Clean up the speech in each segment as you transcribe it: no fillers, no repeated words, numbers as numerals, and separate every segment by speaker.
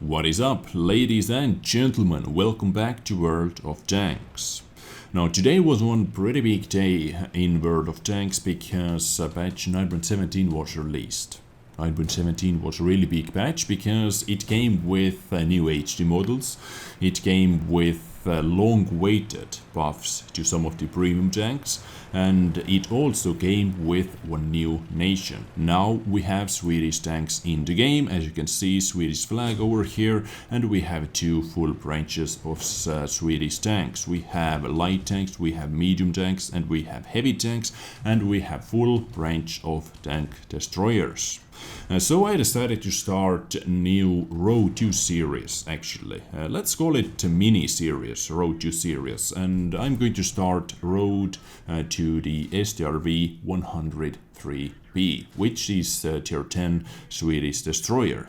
Speaker 1: What is up, ladies and gentlemen? Welcome back to World of Tanks. Now today was one pretty big day in World of Tanks because patch 9.17 was released. 9.17 was a really big patch because it came with new HD models, it came with long-awaited buffs to some of the premium tanks, and it also came with one new nation. Now we have Swedish tanks in the game, as you can see, Swedish flag over here, and we have two full branches of Swedish tanks. We have light tanks, we have medium tanks, and we have heavy tanks, and we have full branch of tank destroyers. So I decided to start a new Road to series, actually. Let's call it a mini series, Road to series, and I'm going to start Road to the STRV 103B, which is tier 10 Swedish destroyer.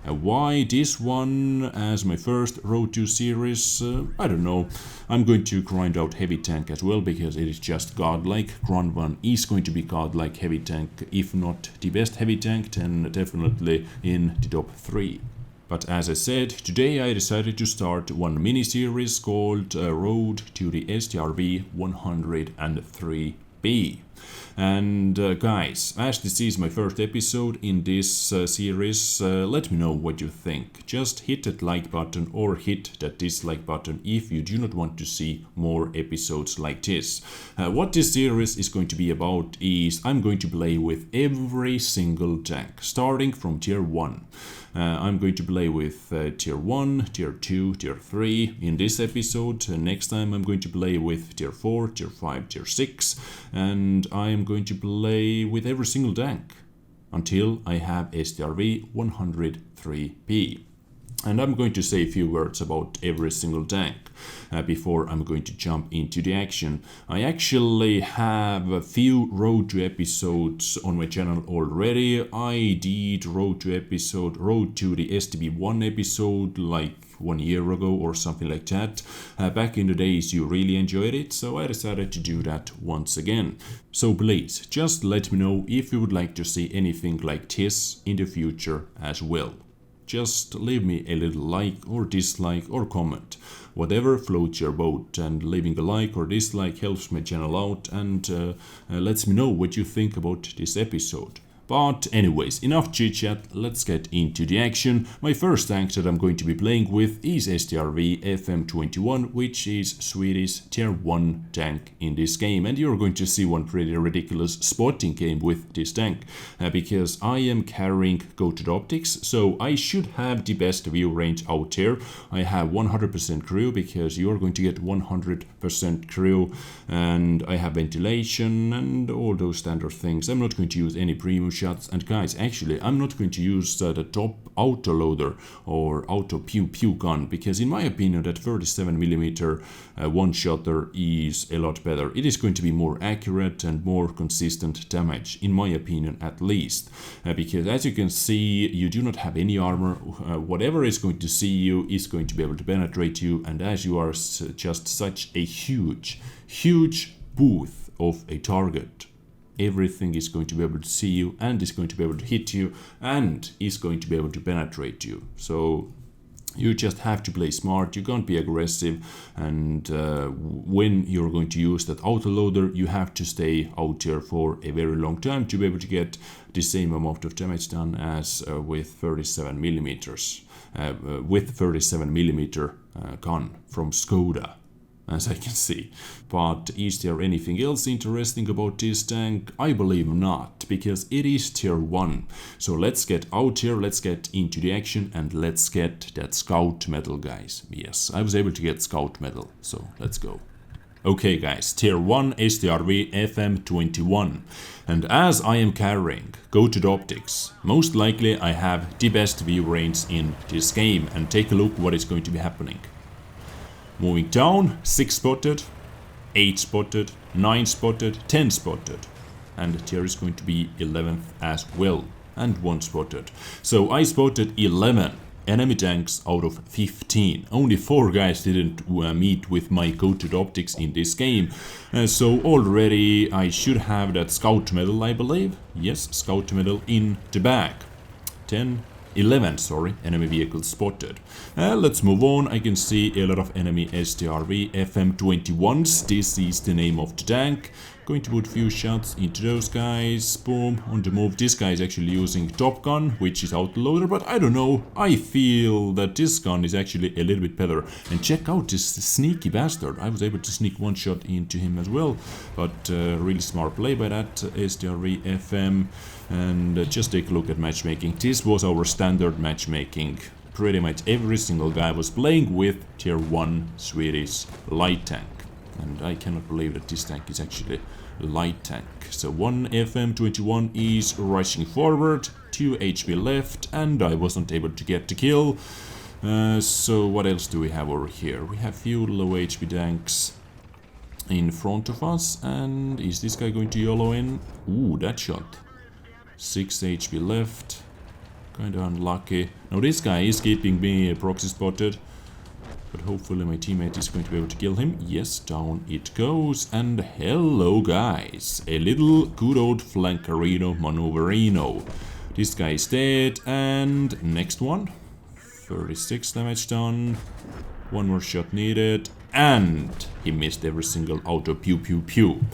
Speaker 1: Why this one as my first Road to series? I don't know. I'm going to grind out heavy tank as well because it is just godlike. Ground 1 is going to be godlike heavy tank, if not the best heavy tank, then definitely in the top 3. But as I said, today I decided to start one mini-series called Road to the STRV 103B. And guys, as this is my first episode in this series, let me know what you think. Just hit that like button or hit that dislike button if you do not want to see more episodes like this. What this series is going to be about is I'm going to play with every single tank, starting from tier 1. I'm going to play with tier 1, tier 2, tier 3 in this episode. Next time I'm going to play with tier 4, tier 5, tier 6, and I'm going to play with every single tank until I have STRV 103B. And I'm going to say a few words about every single tank before I'm going to jump into the action. I actually have a few Road to episodes on my channel already. I did Road to the STB 1 episode like 1 year ago or something like that. Back in the days you really enjoyed it, so I decided to do that once again. So please, just let me know if you would like to see anything like this in the future as well. Just leave me a little like or dislike or comment, whatever floats your boat, and leaving a like or dislike helps my channel out and lets me know what you think about this episode. But anyways, enough chit chat, let's get into the action. My first tank that I'm going to be playing with is STRV Fm 21, which is Swedish tier 1 tank in this game. And you're going to see one pretty ridiculous spotting game with this tank, because I am carrying coated optics, so I should have the best view range out here. I have 100% crew because you're going to get 100% crew, and I have ventilation and all those standard things. I'm not going to use any premium shots, and guys, actually I'm not going to use the top auto loader or auto pew pew gun, because in my opinion that 37mm one-shotter is a lot better. It is going to be more accurate and more consistent damage, in my opinion at least, because as you can see, you do not have any armor. Whatever is going to see you is going to be able to penetrate you, and as you are just such a huge booth of a target, everything is going to be able to see you and is going to be able to hit you and is going to be able to penetrate you. So you just have to play smart, you can't be aggressive, and when you're going to use that autoloader, you have to stay out here for a very long time to be able to get the same amount of damage done as with 37mm, with 37mm gun from Skoda, as I can see. But is there anything else interesting about this tank? I believe not, because it is tier 1. So let's get out here, let's get into the action, and let's get that scout medal, guys. Yes, I was able to get scout medal, so let's go. Okay guys, tier 1 STRV Fm 21, and as I am carrying coated optics, most likely I have the best view range in this game, and take a look what is going to be happening. Moving down, 6 spotted, 8 spotted, 9 spotted, 10 spotted, and there is going to be 11th as well, and 1 spotted. So I spotted 11 enemy tanks out of 15. Only 4 guys didn't meet with my coated optics in this game, so already I should have that scout medal, I believe. Yes, scout medal in the bag. 10, 11, sorry, enemy vehicles spotted. Let's move on. I can see a lot of enemy STRV Fm 21s. This is the name of the tank. Going to put a few shots into those guys. Boom, on the move. This guy is actually using Top Gun, which is autoloader, but I don't know. I feel that this gun is actually a little bit better. And check out this sneaky bastard. I was able to sneak one shot into him as well, but really smart play by that STRV FM. And just take a look at matchmaking. This was our standard matchmaking. Pretty much every single guy was playing with tier 1 Swedish light tank. And I cannot believe that this tank is actually a light tank. So 1 FM21 is rushing forward, 2 HP left, and I wasn't able to get the kill. So what else do we have over here? We have few low HP tanks in front of us, and is this guy going to YOLO in? Ooh, that shot. 6 HP left. Kinda unlucky. Now this guy is keeping me proxy spotted. But hopefully my teammate is going to be able to kill him. Yes, down it goes. And hello guys. A little good old flankerino maneuverino. This guy is dead. And next one. 36 damage done. One more shot needed. And he missed every single auto pew pew pew.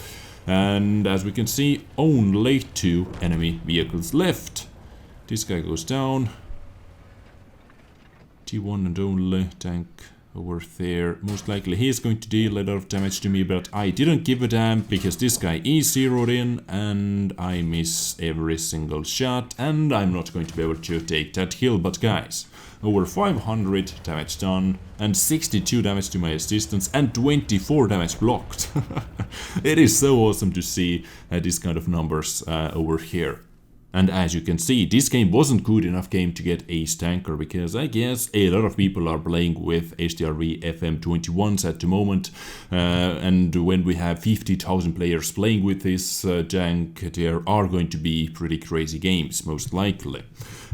Speaker 1: And as we can see, only 2 enemy vehicles left. This guy goes down. T1 and only tank over there. Most likely he is going to deal a lot of damage to me, but I didn't give a damn because this guy is zeroed in and I miss every single shot and I'm not going to be able to take that kill. But guys, over 500 damage done and 62 damage to my assistants and 24 damage blocked. It is so awesome to see these kind of numbers over here. And as you can see, this game wasn't good enough game to get Ace Tanker, because I guess a lot of people are playing with STRV FM21s at the moment, and when we have 50,000 players playing with this tank, there are going to be pretty crazy games, most likely.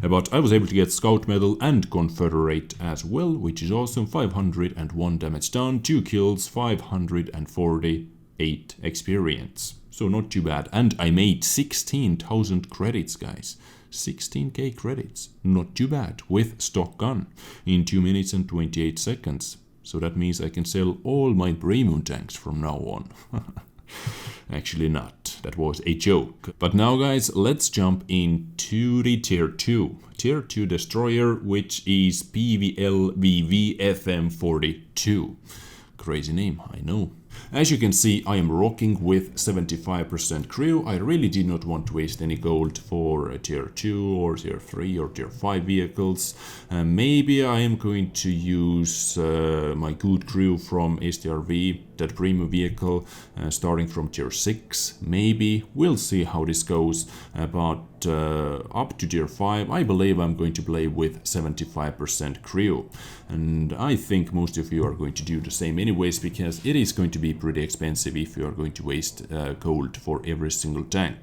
Speaker 1: But I was able to get Scout Medal and Confederate as well, which is awesome. 501 damage done, 2 kills, 548 experience. So not too bad. And I made 16,000 credits, guys. 16k credits. Not too bad. With stock gun. In 2 minutes and 28 seconds. So that means I can sell all my premium tanks from now on. Actually not. That was a joke. But now, guys, let's jump into the tier 2. Tier 2 destroyer, which is Pvlvv FM42. Crazy name, I know. As you can see, I am rocking with 75% crew. I really did not want to waste any gold for a tier 2 or tier 3 or tier 5 vehicles. Maybe I am going to use my good crew from STRV, that premium vehicle, starting from tier 6. Maybe. We'll see how this goes. But up to tier 5, I believe I'm going to play with 75% crew. And I think most of you are going to do the same anyways, because it is going to be pretty expensive if you are going to waste gold for every single tank.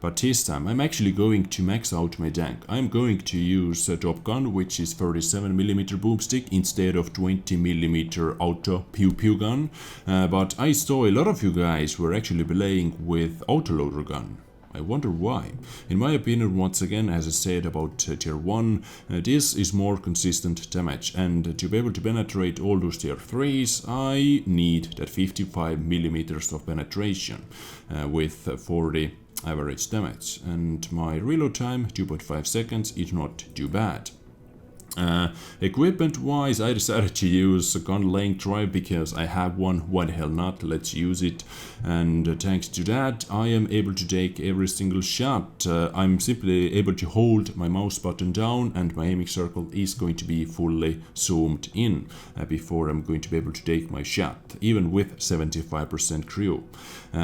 Speaker 1: But this time I'm actually going to max out my tank. I'm going to use a Top Gun, which is 37mm boomstick instead of 20mm auto pew pew gun. But I saw a lot of you guys were actually playing with autoloader gun. I wonder why. In my opinion, once again, as I said about tier 1, this is more consistent damage, and to be able to penetrate all those tier 3s, I need that 55mm of penetration with 40 average damage, and my reload time, 2.5 seconds, is not too bad. Equipment wise, I decided to use a gun laying drive because I have one. Why the hell not? Let's use it. And thanks to that, I am able to take every single shot. I'm simply able to hold my mouse button down and my aiming circle is going to be fully zoomed in before I'm going to be able to take my shot, even with 75% crew.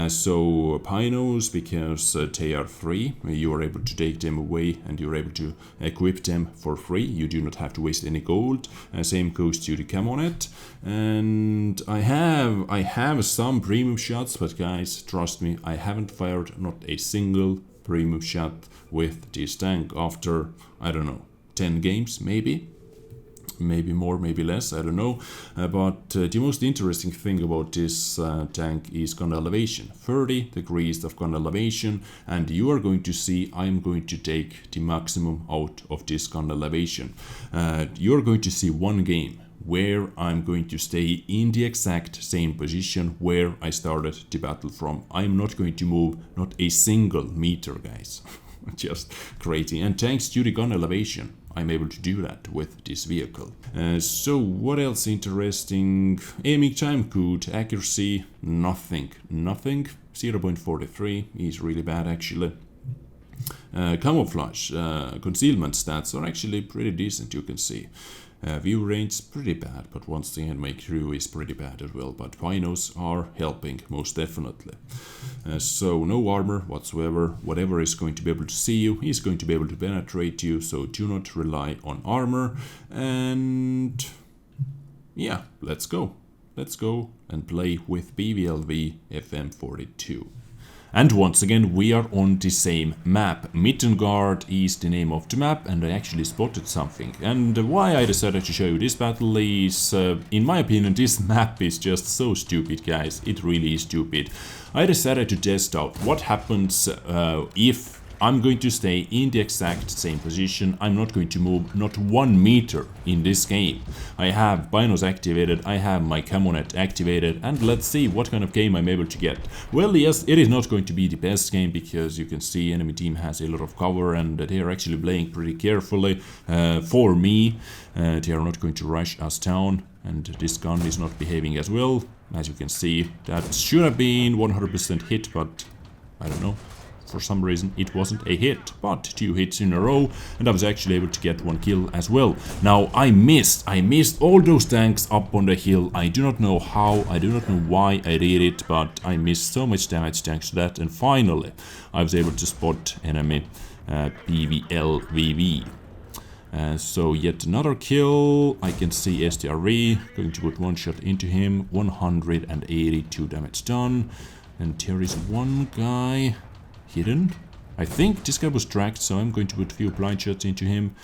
Speaker 1: So Pinos, because they are free, you are able to take them away and you're able to equip them for free. You do not have to waste any gold. Same goes to the Camonet. And I have some premium shots, but guys, trust me, I haven't fired not a single premium shot with this tank after, I don't know, 10 games maybe. maybe more, maybe less, I don't know. But the most interesting thing about this tank is Kondal Evasion. 30 degrees of Kondal Evasion, and you are going to see I'm going to take the maximum out of this Kondal Evasion. You're going to see one game where I'm going to stay in the exact same position where I started the battle from. I'm not going to move not a single meter, guys. Just crazy. And thanks to the Kondal Evasion, I'm able to do that with this vehicle. So what else interesting? Aiming time good, accuracy, nothing. 0.43 is really bad actually. Camouflage, concealment stats are actually pretty decent, you can see. View range pretty bad, but once again my crew is pretty bad as well, but binos are helping most definitely. So no armor whatsoever. Whatever is going to be able to see you is going to be able to penetrate you, so do not rely on armor. And yeah, let's go and play with Pvlvv FM42. And once again, we are on the same map. Mittengard is the name of the map, and I actually spotted something. And why I decided to show you this battle is, in my opinion, this map is just so stupid, guys. It really is stupid. I decided to test out what happens if I'm going to stay in the exact same position. I'm not going to move not 1 meter in this game. I have binos activated, I have my camonet activated, and let's see what kind of game I'm able to get. Well, yes, it is not going to be the best game because you can see enemy team has a lot of cover and they are actually playing pretty carefully. For me, they are not going to rush us down, and this gun is not behaving as well. As you can see, that should have been 100% hit, but I don't know. For some reason it wasn't a hit, but 2 hits in a row, and I was actually able to get 1 kill as well. Now I missed all those tanks up on the hill. I do not know how, I do not know why I did it, but I missed so much damage thanks to that, and finally I was able to spot enemy Pvlvv. So yet another kill. I can see STRV going to put 1 shot into him, 182 damage done, and there is one guy hidden. I think this guy was tracked, so I'm going to put a few blind shots into him.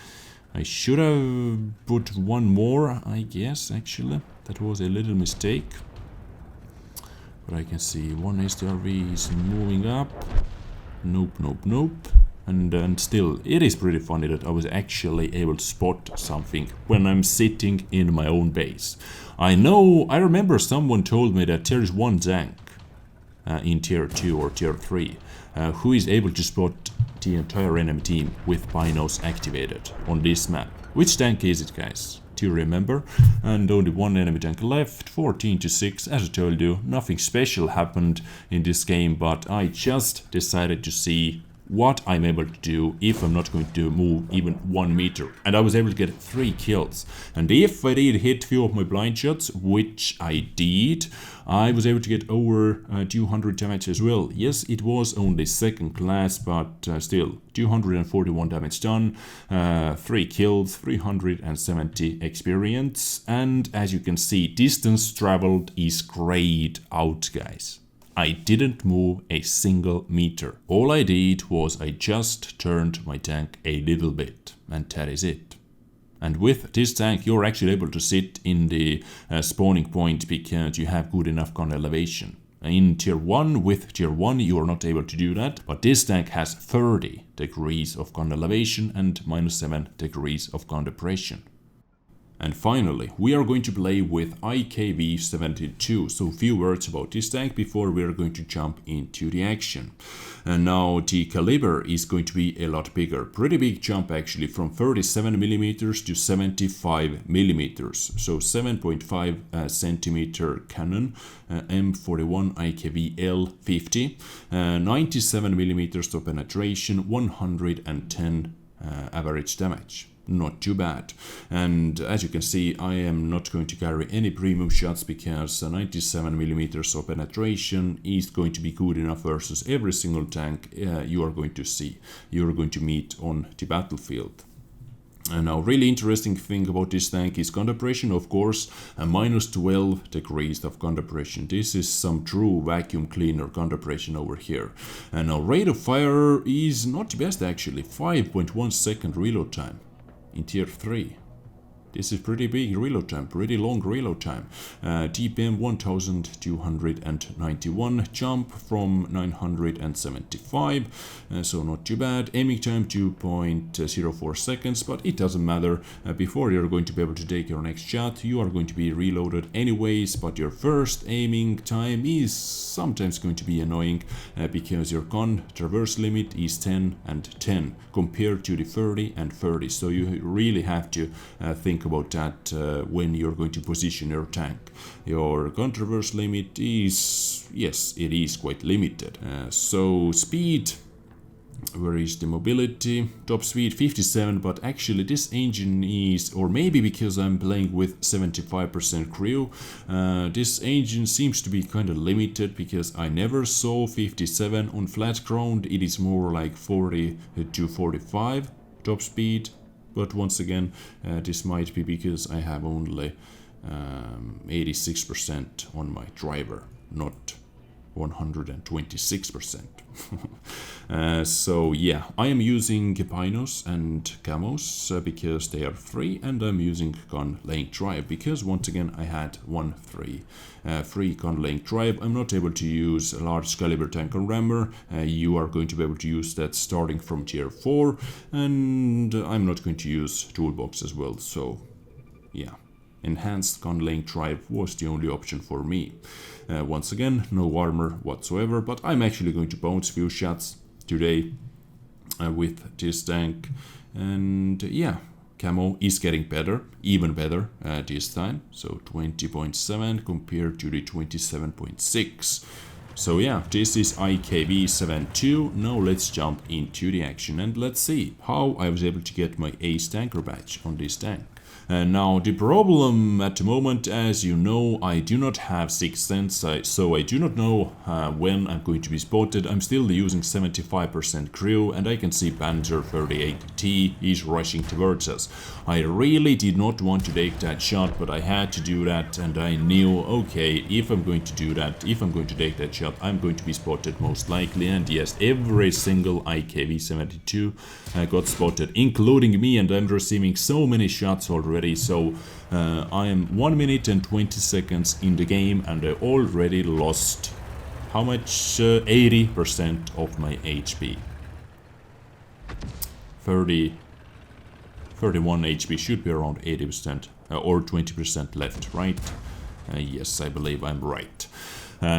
Speaker 1: I should have put 1 more, I guess, actually. That was a little mistake. But I can see one STRV is moving up. Nope. And still, it is pretty funny that I was actually able to spot something when I'm sitting in my own base. I remember someone told me that there is one tank in tier 2 or tier 3 who is able to spot the entire enemy team with binos activated on this map. Which tank is it, guys? Do you remember? And only 1 enemy tank left, 14-6. As I told you, nothing special happened in this game, but I just decided to see what I'm able to do if I'm not going to move even 1 meter. And I was able to get 3 kills. And if I did hit few of my blind shots, which I did, I was able to get over 200 damage as well. Yes, it was only 2nd class, but still 241 damage done, 3 kills, 370 experience. And as you can see, distance traveled is grayed out, guys. I didn't move a single meter. All I did was I just turned my tank a little bit, and that is it. And with this tank you're actually able to sit in the spawning point because you have good enough Kondal Evasion. In tier 1, with tier 1 you are not able to do that, but this tank has 30 degrees of Kondal Evasion and -7 degrees of gun depression. And finally, we are going to play with IKV-72, so few words about this tank before we are going to jump into the action. And now the caliber is going to be a lot bigger, pretty big jump actually, from 37mm to 75mm, so 7.5 centimeter cannon, M41 IKV-L50, 97mm of penetration, 110 average damage. Not too bad. And as you can see, I am not going to carry any premium shots because 97mm of penetration is going to be good enough versus every single tank you are going to see, you are going to meet on the battlefield. And now, really interesting thing about this tank is gun depression, of course, -12 degrees of gun depression. This is some true vacuum cleaner gun depression over here. And now, rate of fire is not the best actually, 5.1 second reload time in tier 3. This is pretty big reload time, pretty long reload time. TPM 1291, jump from 975, so not too bad. Aiming time 2.04 seconds, but it doesn't matter. Before you're going to be able to take your next shot, you are going to be reloaded anyways, but your first aiming time is sometimes going to be annoying because your gun traverse limit is 10 and 10 compared to the 30 and 30, so you really have to think about that when you're going to position your tank. Your gun traverse limit is, yes, it is quite limited. So speed, where is the mobility? Top speed 57, but actually this engine is, or maybe because I'm playing with 75% crew, this engine seems to be kind of limited because I never saw 57 on flat ground. It is more like 40 to 45 top speed. But once again, this might be because I have only 86% on my driver, not 126%. So yeah, I am using binos and camos because they are free, and I'm using gun length drive because once again I had one free gun length drive. I'm not able to use a large caliber tank on rammer. You are going to be able to use that starting from tier 4, and I'm not going to use toolbox as well. So yeah, enhanced gun length drive was the only option for me. Once again, no armor whatsoever, but I'm actually going to bounce few shots today with this tank, and yeah, camo is getting better, even better this time, so 20.7 compared to the 27.6. So yeah, this is IKV 72. Now let's jump into the action and let's see how I was able to get my ace tanker badge on this tank. Now the problem at the moment, as you know, I do not have Sixth Sense, so I do not know when I'm going to be spotted. I'm still using 75% crew, and I can see Panzer 38T is rushing towards us. I really did not want to take that shot, but I had to do that, and I knew, okay, if I'm going to do that, if I'm going to take that shot, I'm going to be spotted most likely. And yes, every single IKV 72 got spotted, including me, and I'm receiving so many shots already. So I am 1 minute and 20 seconds in the game, and I already lost how much? 80% of my HP. 31 HP should be around 80% or 20% left, right? Yes, I believe I'm right.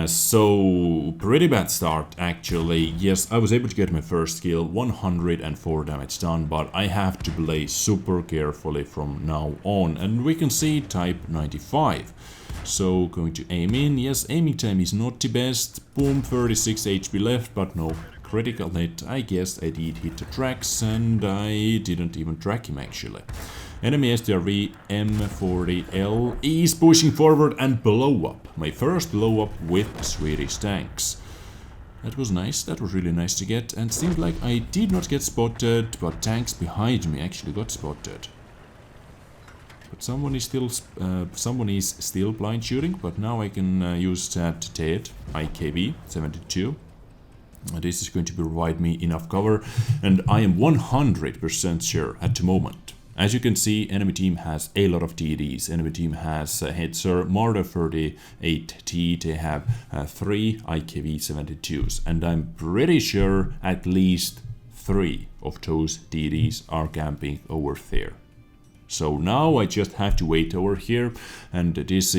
Speaker 1: So pretty bad start actually. Yes, I was able to get my first kill, 104 damage done, but I have to play super carefully from now on, and we can see type 95. So going to aim in. Yes, aiming time is not the best. Boom, 36 HP left, but no critical hit. I guess I did hit the tracks, and I didn't even track him actually. Enemy STRV M40L is pushing forward and blow up. My first blow up with Swedish tanks. That was nice, that was really nice to get, and seemed like I did not get spotted, but tanks behind me actually got spotted. But someone is still blind shooting, but now I can use that TED IKV 72. This is going to provide me enough cover, and I am 100% sure at the moment. As you can see, enemy team has a lot of TDs. Enemy team has Hetzer, Marder 38T, they have 3 IKV 72s, and I'm pretty sure at least 3 of those TDs are camping over there. So now I just have to wait over here, and this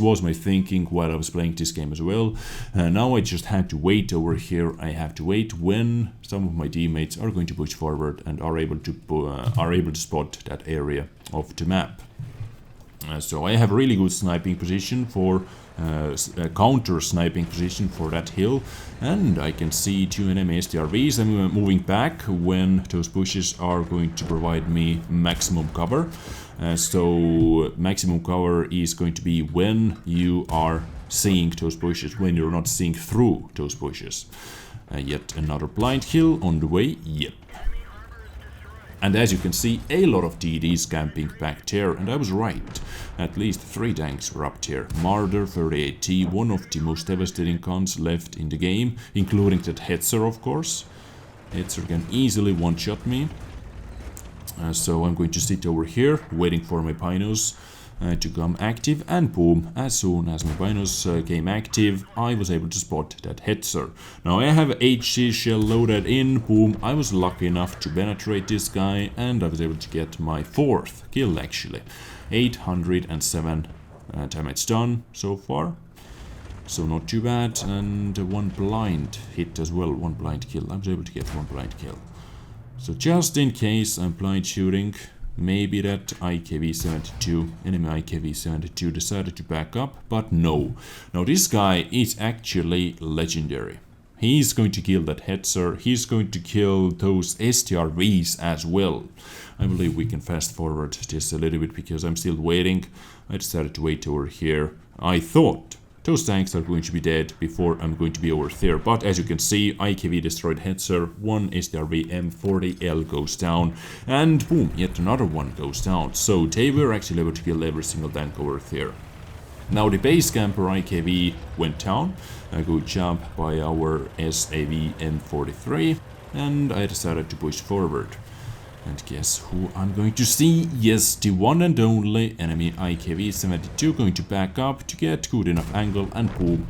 Speaker 1: was my thinking while I was playing this game as well. Now I just have to wait over here. I have to wait when some of my teammates are going to push forward and are able to spot that area of the map. So I have really good sniping position for counter sniping position for that hill, and I can see 2 enemy STRVs. I'm moving back when those bushes are going to provide me maximum cover. So maximum cover is going to be when you are seeing those bushes, when you're not seeing through those bushes. Yet another blind hill on the way, yep. And as you can see, a lot of DDs camping back there, and I was right. At least 3 tanks were up there. Marder 38T, one of the most devastating guns left in the game, including that Hetzer, of course. Hetzer can easily one-shot me. So I'm going to sit over here, waiting for my Pinos to come active, and boom, as soon as my Pinos came active, I was able to spot that Hetzer. Now I have HC shell loaded in, boom, I was lucky enough to penetrate this guy, and I was able to get my 4th kill actually. 807 damage done so far. So not too bad, and one blind hit as well, one blind kill. I was able to get one blind kill. So just in case I'm blind shooting, maybe that IKV-72, enemy IKV-72 decided to back up, but no. Now this guy is actually legendary. He's going to kill that Hetzer, he's going to kill those STRVs as well. I believe we can fast forward this a little bit because I'm still waiting. I decided to wait over here. I thought those tanks are going to be dead before I'm going to be over there, but as you can see, IKV destroyed Hetzer, one STRV M40L goes down, and boom, yet another one goes down. So they were actually able to kill every single tank over there. Now the base camper IKV went down, a good job by our SAV M43, and I decided to push forward. And guess who I'm going to see? Yes, the one and only enemy IKV-72 going to back up to get good enough angle, and boom,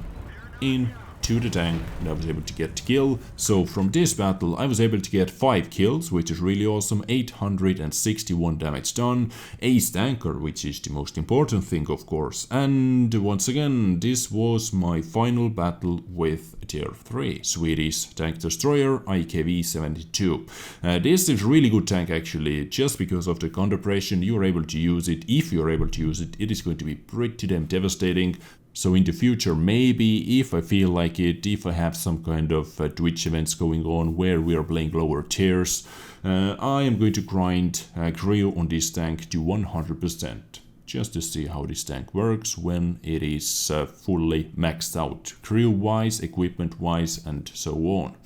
Speaker 1: into the tank, and I was able to get the kill. So from this battle I was able to get 5 kills, which is really awesome, 861 damage done, ace tanker, which is the most important thing of course. And once again, this was my final battle with Tier 3 Swedish tank destroyer IKV-72. This is really good tank actually, just because of the counter-depression you're able to use it. If you're able to use it, it is going to be pretty damn devastating. So in the future, maybe if I feel like it, if I have some kind of Twitch events going on where we are playing lower tiers, I am going to grind crew on this tank to 100%. Just to see how this tank works when it is fully maxed out, crew-wise, equipment-wise, and so on.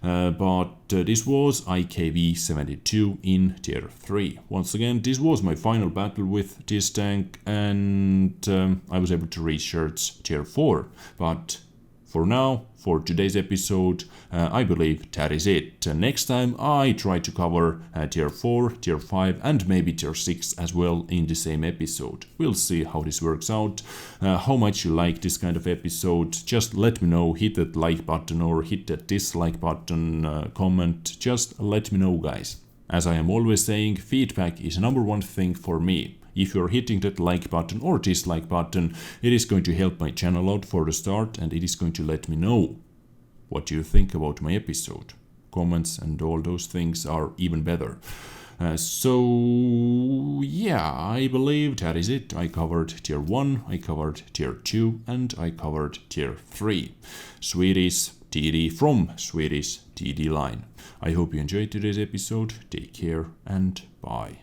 Speaker 1: But this was IKV-72 in Tier 3. Once again, this was my final battle with this tank, and I was able to research Tier 4. But for now, for today's episode, I believe that is it. Next time I try to cover Tier 4, Tier 5 and maybe Tier 6 as well in the same episode. We'll see how this works out. How much you like this kind of episode, just let me know, hit that like button or hit that dislike button, comment, just let me know guys. As I am always saying, feedback is #1 thing for me. If you're hitting that like button or dislike button, it is going to help my channel out for the start, and it is going to let me know what you think about my episode. Comments and all those things are even better. So yeah, I believe that is it. I covered Tier 1, I covered Tier 2, and I covered Tier 3. Swedish TD from Swedish TD line. I hope you enjoyed today's episode. Take care and bye.